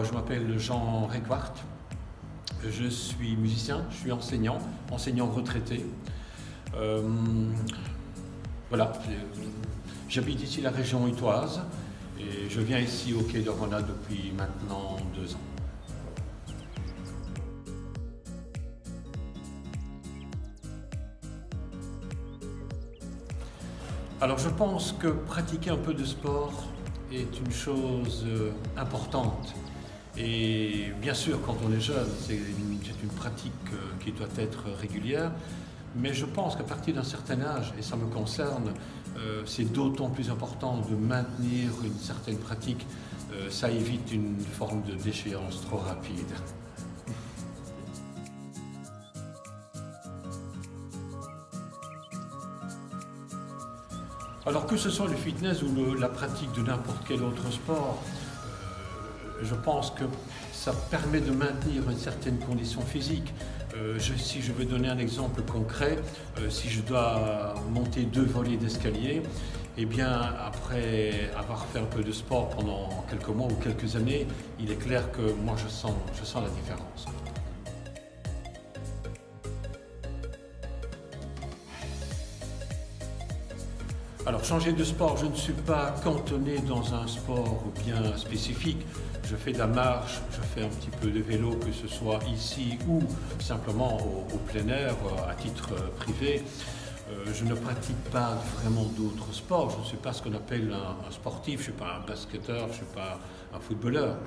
je m'appelle Jean Requart, je suis musicien, je suis enseignant retraité. Voilà, j'habite ici la région Utoise et je viens ici au Quai de Rona depuis maintenant 2 ans. Alors je pense que pratiquer un peu de sport est une chose importante. Et bien sûr, quand on est jeune, c'est une pratique qui doit être régulière. Mais je pense qu'à partir d'un certain âge, et ça me concerne, c'est d'autant plus important de maintenir une certaine pratique. Ça évite une forme de déchéance trop rapide. Alors que ce soit le fitness ou la pratique de n'importe quel autre sport, je pense que ça permet de maintenir une certaine condition physique. Si je veux donner un exemple concret, si je dois monter 2 volets d'escalier, eh bien après avoir fait un peu de sport pendant quelques mois ou quelques années, il est clair que moi je sens la différence. Alors, changer de sport, je ne suis pas cantonné dans un sport bien spécifique. Je fais de la marche, je fais un petit peu de vélo, que ce soit ici ou simplement au plein air, à titre privé. Je ne pratique pas vraiment d'autres sports. Je ne suis pas ce qu'on appelle un sportif, je ne suis pas un basketteur, je ne suis pas un footballeur.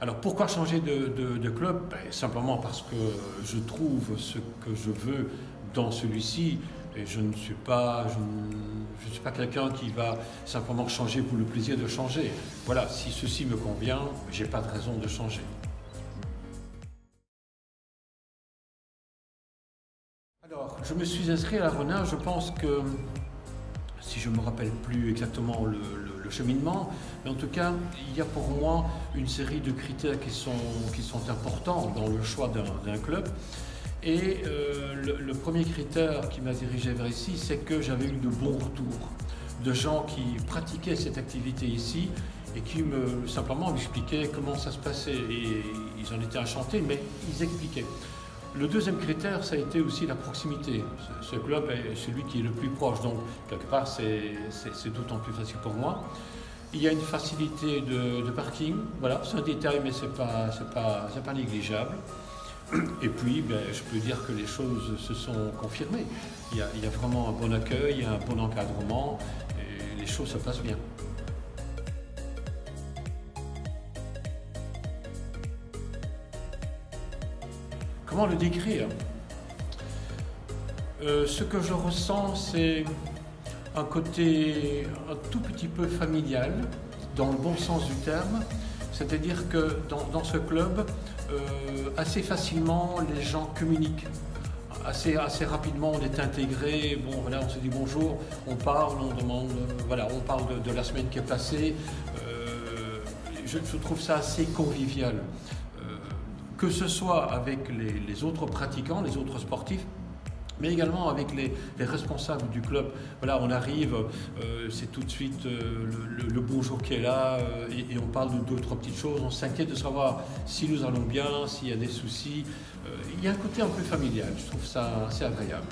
Alors, pourquoi changer de club? Simplement parce que je trouve ce que je veux dans celui-ci. Et je ne suis pas quelqu'un qui va simplement changer pour le plaisir de changer. Voilà, si ceci me convient, je n'ai pas de raison de changer. Alors, je me suis inscrit à la Rona, je pense que, si je ne me rappelle plus exactement le cheminement, mais en tout cas, il y a pour moi une série de critères qui sont importants dans le choix d'un club. Et le premier critère qui m'a dirigé vers ici, c'est que j'avais eu de bons retours de gens qui pratiquaient cette activité ici et qui simplement m'expliquaient comment ça se passait. Et ils en étaient enchantés, mais ils expliquaient. Le deuxième critère, ça a été aussi la proximité. Ce club est celui qui est le plus proche, donc quelque part c'est d'autant plus facile pour moi. Il y a une facilité de parking, voilà, c'est un détail, mais c'est pas négligeable. Et puis, je peux dire que les choses se sont confirmées. Il y a vraiment un bon accueil, il y a un bon encadrement, et les choses se passent bien. Comment le décrire? Ce que je ressens, c'est un côté un tout petit peu familial, dans le bon sens du terme. C'est-à-dire que dans ce club, assez facilement, les gens communiquent. Assez rapidement, on est intégré. Bon, voilà, on se dit bonjour, on parle, on demande, voilà, on parle de la semaine qui est passée. Je trouve ça assez convivial. Que ce soit avec les autres pratiquants, les autres sportifs, mais également avec les responsables du club. Voilà, on arrive, c'est tout de suite le bonjour qui est là, et on parle d'autres petites choses, on s'inquiète de savoir si nous allons bien, s'il y a des soucis. Il y a un côté un peu familial, je trouve ça assez agréable.